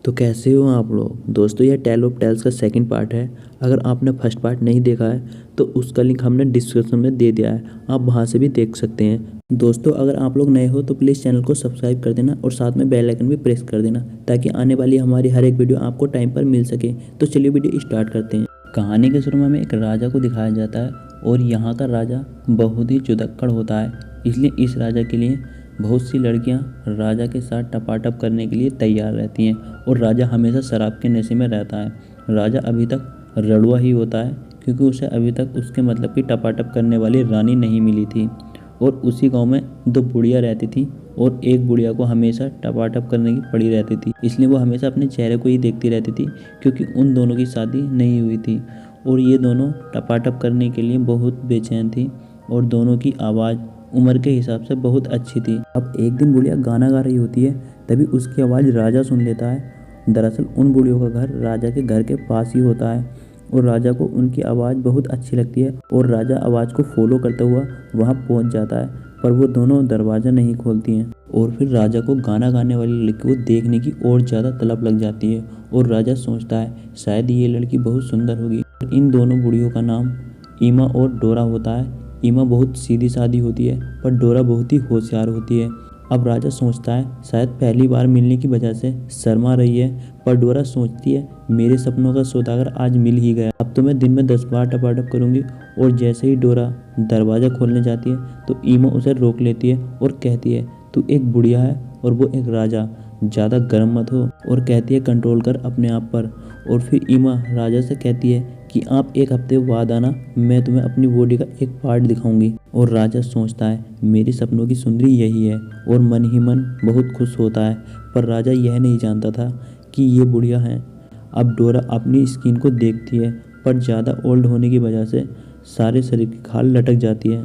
तो कैसे हो आप लोग दोस्तों। यह टेल ऑफ टेल्स का सेकंड पार्ट है। अगर आपने फर्स्ट पार्ट नहीं देखा है तो उसका लिंक हमने डिस्क्रिप्शन में दे दिया है, आप वहां से भी देख सकते हैं। दोस्तों अगर आप लोग नए हो तो प्लीज़ चैनल को सब्सक्राइब कर देना और साथ में बेल आइकन भी प्रेस कर देना ताकि आने वाली हमारी हर एक वीडियो आपको टाइम पर मिल सके। तो चलिए वीडियो स्टार्ट करते हैं। कहानी के शुरू में हमें एक राजा को दिखाया जाता है और यहाँ का राजा बहुत ही चुदक्कड़ होता है, इसलिए इस राजा के लिए बहुत सी लड़कियां राजा के साथ टपाटप करने के लिए तैयार रहती हैं और राजा हमेशा शराब के नशे में रहता है। राजा अभी तक रड़ुआ ही होता है क्योंकि उसे अभी तक उसके मतलब की टपाटप करने वाली रानी नहीं मिली थी और उसी गांव में दो बुढ़िया रहती थी और एक बुढ़िया को हमेशा टपाटप करने की पड़ी रहती थी, इसलिए वो हमेशा अपने चेहरे को ही देखती रहती थी क्योंकि उन दोनों की शादी नहीं हुई थी और ये दोनों टपाटप करने के लिए बहुत बेचैन थी और दोनों की आवाज़ उम्र के हिसाब से बहुत अच्छी थी। अब एक दिन बुढ़िया गाना गा रही होती है, तभी उसकी आवाज़ राजा सुन लेता है। दरअसल उन बुढ़ियों का घर राजा के घर के पास ही होता है और राजा को उनकी आवाज़ बहुत अच्छी लगती है और राजा आवाज़ को फॉलो करता हुआ वहाँ पहुँच जाता है, पर वो दोनों दरवाज़ा नहीं खोलती हैं और फिर राजा को गाना गाने वाली लड़की को देखने की और ज़्यादा तलब लग जाती है और राजा सोचता है शायद ये लड़की बहुत सुंदर होगी। इन दोनों बुढ़ियों का नाम ईमा और डोरा होता है। ईमा बहुत सीधी सादी होती है पर डोरा बहुत ही होशियार होती है। अब राजा सोचता है शायद पहली बार मिलने की वजह से शर्मा रही है, पर डोरा सोचती है मेरे सपनों का सौदागर आज मिल ही गया, अब तो मैं दिन में 10 बार टपाटप करूंगी। और जैसे ही डोरा दरवाज़ा खोलने जाती है तो ईमा उसे रोक लेती है और कहती है तू एक बुढ़िया है और वो एक राजा, ज़्यादा गर्म मत हो, और कहती है कंट्रोल कर अपने आप पर। और फिर ईमा राजा से कहती है कि आप एक हफ्ते बाद आना, मैं तुम्हें अपनी बॉडी का एक पार्ट दिखाऊंगी। और राजा सोचता है मेरे सपनों की सुंदरी यही है और मन ही मन बहुत खुश होता है, पर राजा यह नहीं जानता था कि ये बुढ़िया हैं। अब डोरा अपनी स्किन को देखती है पर ज़्यादा ओल्ड होने की वजह से सारे शरीर की खाल लटक जाती है,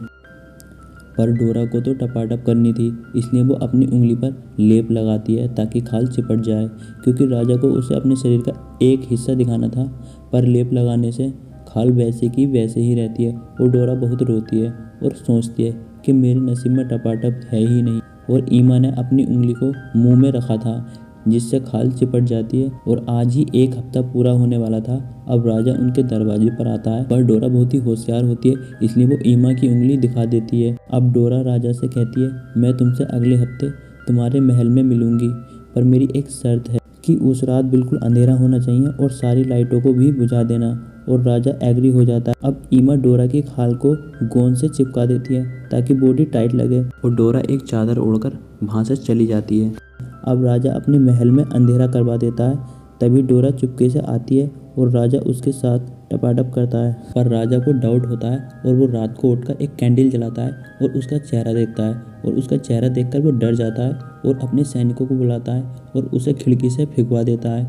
पर डोरा को तो टपाटप करनी थी, इसलिए वो अपनी उंगली पर लेप लगाती है ताकि खाल चिपट जाए, क्योंकि राजा को उसे अपने शरीर का एक हिस्सा दिखाना था, पर लेप लगाने से खाल वैसे की वैसे ही रहती है। और डोरा बहुत रोती है और सोचती है कि मेरे नसीब में टपाटप है ही नहीं। और ईमा ने अपनी उंगली को मुंह में रखा था जिससे खाल चिपट जाती है और आज ही एक हफ्ता पूरा होने वाला था। अब राजा उनके दरवाजे पर आता है, पर डोरा बहुत ही होशियार होती है, इसलिए वो ईमा की उंगली दिखा देती है। अब डोरा राजा से कहती है मैं तुमसे अगले हफ्ते तुम्हारे महल में मिलूंगी, पर मेरी एक शर्त है कि उस रात बिल्कुल अंधेरा होना चाहिए और सारी लाइटों को भी बुझा देना। और राजा एग्री हो जाता है। अब ईमा डोरा की खाल को गोंद से चिपका देती है ताकि बॉडी टाइट लगे और डोरा एक चादर ओढ़कर वहाँ से चली जाती है। अब राजा अपने महल में अंधेरा करवा देता है, तभी डोरा चुपके से आती है और राजा उसके साथ टपाटप करता है, पर राजा को डाउट होता है और वो रात को उठकर एक कैंडल जलाता है और उसका चेहरा देखता है और उसका चेहरा देखकर वो डर जाता है और अपने सैनिकों को बुलाता है और उसे खिड़की से फेंकवा देता है,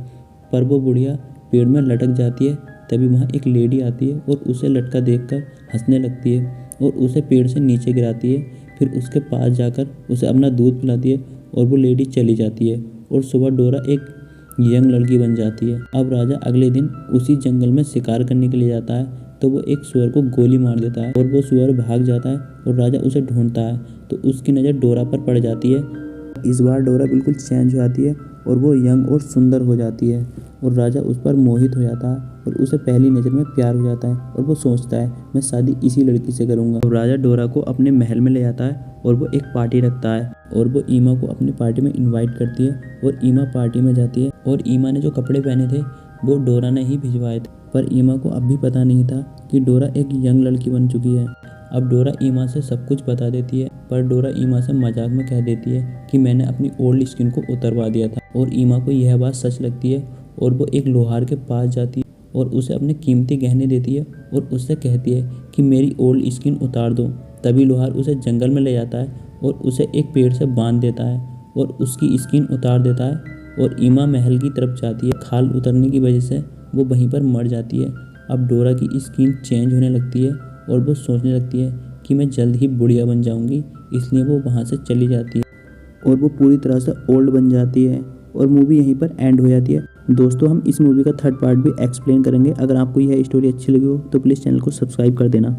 पर वो बुढ़िया पेड़ में लटक जाती है। तभी वहाँ एक लेडी आती है और उसे लटका देखकर हंसने लगती है और उसे पेड़ से नीचे गिराती है, फिर उसके पास जाकर उसे अपना दूध पिलाती है और वो लेडी चली जाती है और सुबह डोरा एक यंग लड़की बन जाती है। अब राजा अगले दिन उसी जंगल में शिकार करने के लिए जाता है तो वो एक सुअर को गोली मार देता है और वो सुअर भाग जाता है और राजा उसे ढूंढता है तो उसकी नज़र डोरा पर पड़ जाती है। इस बार डोरा बिल्कुल चेंज हो जाती है और वो यंग और सुंदर हो जाती है और राजा उस पर मोहित हो जाता है और उसे पहली नज़र में प्यार हो जाता है और वो सोचता है मैं शादी इसी लड़की से करूँगा। और राजा डोरा को अपने महल में ले जाता है और वो एक पार्टी रखता है और वो ईमा को अपनी पार्टी में इनवाइट करती है और ईमा पार्टी में जाती है। और ईमा ने जो कपड़े पहने थे वो डोरा ने ही भिजवाए थे, पर ईमा को अब भी पता नहीं था कि डोरा एक यंग लड़की बन चुकी है। अब डोरा ईमा से सब कुछ बता देती है, पर डोरा ईमा से मजाक में कह देती है कि मैंने अपनी ओल्ड स्किन को उतरवा दिया था। और ईमा को यह बात सच लगती है और वो एक लोहार के पास जाती है और उसे अपने कीमती गहने देती है और उससे कहती है कि मेरी ओल्ड स्किन उतार दो। तभी लोहार उसे जंगल में ले जाता है और उसे एक पेड़ से बांध देता है और उसकी स्किन उतार देता है और ईमा महल की तरफ जाती है। खाल उतरने की वजह से वो वहीं पर मर जाती है। अब डोरा की स्किन चेंज होने लगती है और वो सोचने लगती है कि मैं जल्द ही बुढ़िया बन जाऊंगी, इसलिए वो वहाँ से चली जाती है और वो पूरी तरह से ओल्ड बन जाती है और मूवी यहीं पर एंड हो जाती है। दोस्तों हम इस मूवी का थर्ड पार्ट भी एक्सप्लेन करेंगे। अगर आपको यह स्टोरी अच्छी लगी हो तो प्लीज़ चैनल को सब्सक्राइब कर देना।